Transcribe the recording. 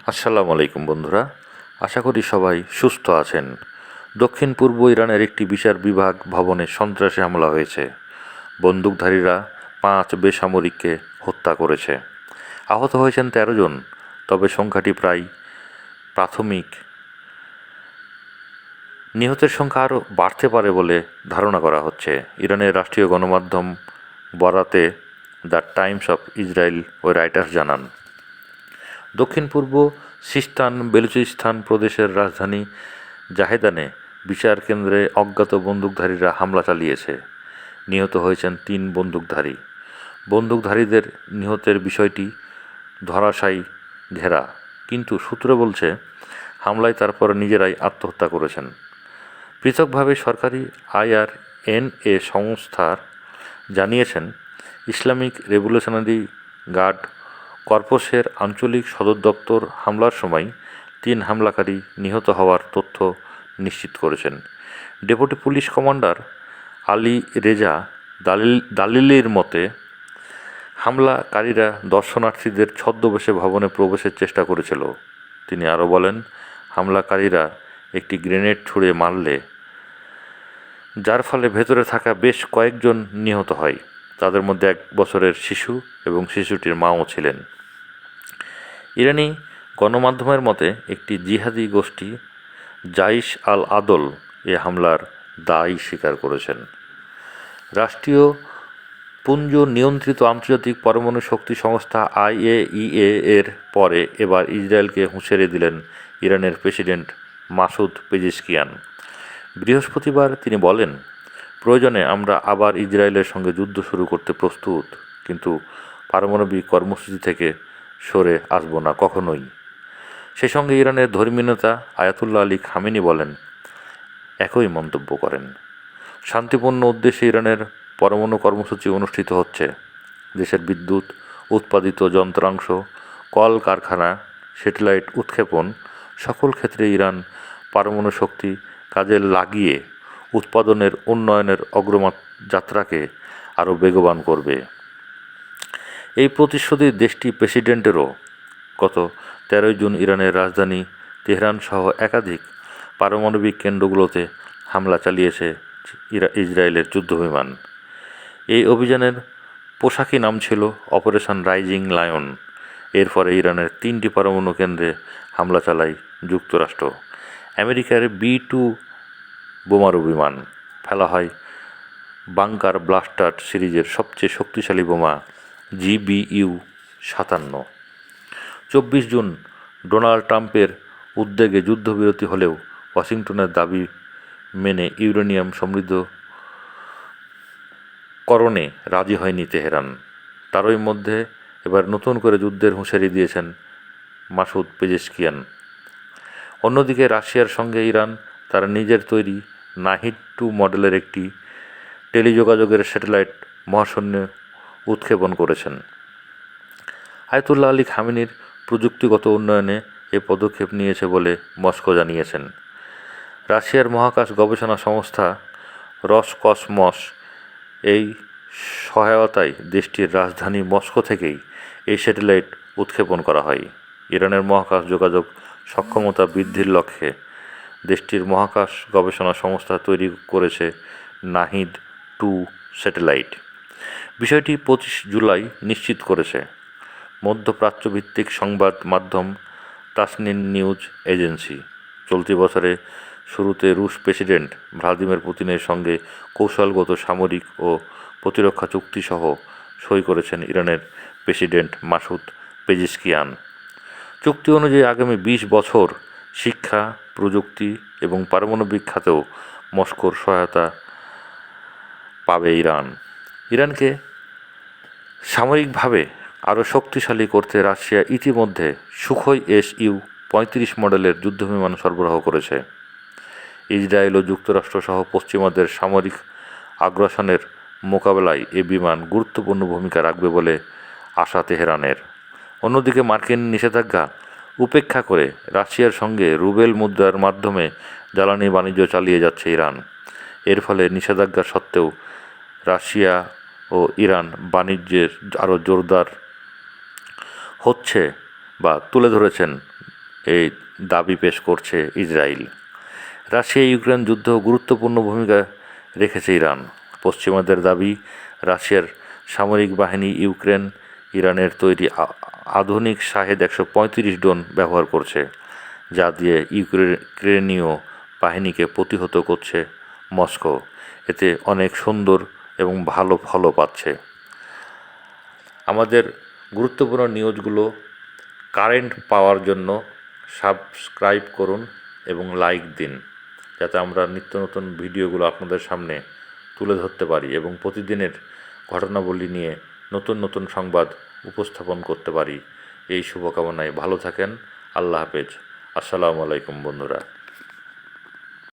আসসালামু আলাইকুম বন্ধুরা, আশা করি সবাই সুস্থ আছেন। দক্ষিণ পূর্ব ইরানের একটি বিচার বিভাগ ভবনে সন্ত্রাসী হামলা হয়েছে। বন্দুকধারীরা 5 বেসামরিককে হত্যা করেছে। আহত হয়েছেন 13 জন, তবে সংখ্যাটি প্রায় প্রাথমিক। নিহতের সংখ্যা আরও বাড়তে পারে বলে ধারণা করা হচ্ছে। ইরানের রাষ্ট্রীয় গণমাধ্যম বরাতে দ্য টাইমস অফ ইসরায়েল ওই রাইটার্স জানান, দক্ষিণ পূর্ব সিস্তান বেলুচিস্তান প্রদেশের রাজধানী জাহেদানে বিচার কেন্দ্রে অজ্ঞাত বন্দুকধারীরা হামলা চালিয়েছে। নিহত হয়েছেন 3 বন্দুকধারী। বন্দুকধারীদের নিহতের বিষয়টি ধরাশায়ী ঘেরা, কিন্তু সূত্র বলছে হামলায় তারপর নিজেরাই আত্মহত্যা করেছেন। পৃথকভাবে সরকারি আইআরএনএ সংস্থার জানিয়েছেন, ইসলামিক রেভলিউশনারি গার্ড কর্পসের আঞ্চলিক সদর দপ্তর হামলার সময় 3 হামলাকারী নিহত হওয়ার তথ্য নিশ্চিত করেছেন। Deputy police commander Ali Reza দালিলির মতে, হামলাকারীরা দর্শনার্থীদের ছদ্মবেশে ভবনে প্রবেশের চেষ্টা করেছিল। তিনি আরও বলেন, হামলাকারীরা একটি গ্রেনেড ছুঁড়ে মারলে যার ফলে ভেতরে থাকা বেশ কয়েকজন নিহত হয়। তাদের মধ্যে 1 বছরের শিশু এবং শিশুটির মাও ছিলেন। ইরানি গণমাধ্যমের মতে, একটি জিহাদি গোষ্ঠী জাইশ আল আদল এ হামলার দায় স্বীকার করেছেন। রাষ্ট্রীয় পুঞ্জ নিয়ন্ত্রিত আন্তর্জাতিক পরমাণু শক্তি সংস্থা আইএইএ এর পরে এবার ইসরায়েলকে হুঁশিয়ারি দিলেন ইরানের প্রেসিডেন্ট মাসুদ পেজিশকিয়ান। বৃহস্পতিবার তিনি বলেন, প্রয়োজনে আমরা আবার ইসরায়েলের সঙ্গে যুদ্ধ শুরু করতে প্রস্তুত, কিন্তু পারমাণবিক কর্মসূচি থেকে সরে আসব না কখনোই। সে সঙ্গে ইরানের ধর্মীয় নেতা আয়াতুল্লাহ আলী খামেনি বলেন, একই মন্তব্য করেন। শান্তিপূর্ণ উদ্দেশ্যে ইরানের পরমাণু কর্মসূচি অনুষ্ঠিত হচ্ছে। দেশের বিদ্যুৎ উৎপাদিত যন্ত্রাংশ, কল কারখানা, স্যাটেলাইট উৎক্ষেপণ সকল ক্ষেত্রে ইরান পারমাণু শক্তি কাজে লাগিয়ে উৎপাদনের উন্নয়নের যাত্রাকে আরও বেগবান করবে। এই প্রতিশ্রুতি দেশটির প্রেসিডেন্টেরও। গত 13 জুন ইরানের রাজধানী তেহরান সহ একাধিক পারমাণবিক কেন্দ্রগুলোতে হামলা চালিয়েছে ইসরায়েলের যুদ্ধবিমান। এই অভিযানের পোশাকি নাম ছিল অপারেশন রাইজিং লায়ন। এর ফলে ইরানের 3টি পরমাণু কেন্দ্রে হামলা চালায় যুক্তরাষ্ট্র। আমেরিকার B-2 বোমারু বিমান ফেলা হয় বাংকার ব্লাস্টার সিরিজের সবচেয়ে শক্তিশালী বোমা GBU-57। 24 জুন ডোনাল্ড ট্রাম্পের উদ্যোগে যুদ্ধবিরতি হলেও ওয়াশিংটনের দাবি মেনে ইউরেনিয়াম সমৃদ্ধকরণে রাজি হয়নি তেহরান। তারই মধ্যে এবার নতুন করে যুদ্ধের হুঁশিয়ারি দিয়েছেন মাসুদ পেজেশকিয়ান। অন্যদিকে রাশিয়ার সঙ্গে ইরান তার নিজের তৈরি নাহিদ-2 মডেলের একটি টেলিযোগাযোগের স্যাটেলাইট মহাশূন্যে উৎক্ষেপণ করেছেন। আয়াতুল্লাহ আলী খামেনির প্রযুক্তিগত উন্নয়নে এ পদক্ষেপ নিয়েছে বলে মস্কো জানিয়েছেন। রাশিয়ার মহাকাশ গবেষণা সংস্থা রসকসমস এই সহায়তায় দেশটির রাজধানী মস্কো থেকেই এই স্যাটেলাইট উৎক্ষেপণ করা হয়। ইরানের মহাকাশ যোগাযোগ সক্ষমতা বৃদ্ধির লক্ষ্যে দেশটির মহাকাশ গবেষণা সংস্থা তৈরি করেছে নাহিদ-2 স্যাটেলাইট। বিষয়টি 25 জুলাই নিশ্চিত করেছে মধ্যপ্রাচ্যভিত্তিক সংবাদ মাধ্যম তাসনিম নিউজ এজেন্সি। চলতি বছরে শুরুতে রুশ প্রেসিডেন্ট ভ্লাদিমির পুতিনের সঙ্গে কৌশলগত সামরিক ও প্রতিরক্ষা চুক্তিসহ সই করেছেন ইরানের প্রেসিডেন্ট মাসুদ পেজিশকিয়ান। চুক্তি অনুযায়ী আগামী 20 বছর শিক্ষা, প্রযুক্তি এবং পারমাণবিক খাতেও মস্কোর সহায়তা পাবে ইরান। ইরানকে সামরিকভাবে আরও শক্তিশালী করতে রাশিয়া ইতিমধ্যে সুখোই Su-35 মডেলের যুদ্ধবিমান সরবরাহ করেছে। ইসরায়েল ও যুক্তরাষ্ট্র সহ পশ্চিমাদের সামরিক আগ্রাসনের মোকাবেলায় এ বিমান গুরুত্বপূর্ণ ভূমিকা রাখবে বলে আশা তেহরানের। অন্যদিকে মার্কিন নিষেধাজ্ঞা উপেক্ষা করে রাশিয়ার সঙ্গে রুবেল মুদ্রার মাধ্যমে জ্বালানি বাণিজ্য চালিয়ে যাচ্ছে ইরান। এর ফলে নিষেধাজ্ঞা সত্ত্বেও রাশিয়া ও ইরান বাণিজ্যের আরও জোরদার হচ্ছে বা তুলে ধরেছেন এই দাবি পেশ করছে ইসরায়েল। রাশিয়া ইউক্রেন যুদ্ধ গুরুত্বপূর্ণ ভূমিকা রেখেছে ইরান। পশ্চিমাদের দাবি, রাশিয়ার সামরিক বাহিনী ইরানের তৈরি আধুনিক শাহেদ 135 ড্রোন ব্যবহার করছে, যা দিয়ে ইউক্রেনীয় বাহিনীকে প্রতিহত করছে মস্কো। এতে অনেক সুন্দর এবং ভালো ফলও পাচ্ছে। আমাদের গুরুত্বপূর্ণ নিউজগুলো কারেন্ট পাওয়ার জন্য সাবস্ক্রাইব করুন এবং লাইক দিন, যাতে আমরা নিত্য নতুন ভিডিওগুলো আপনাদের সামনে তুলে ধরতে পারি এবং প্রতিদিনের ঘটনাবলী নিয়ে নতুন নতুন সংবাদ উপস্থাপন করতে পারি। এই শুভকামনায় ভালো থাকেন। আল্লাহ হাফেজ। আসসালামু আলাইকুম বন্ধুরা।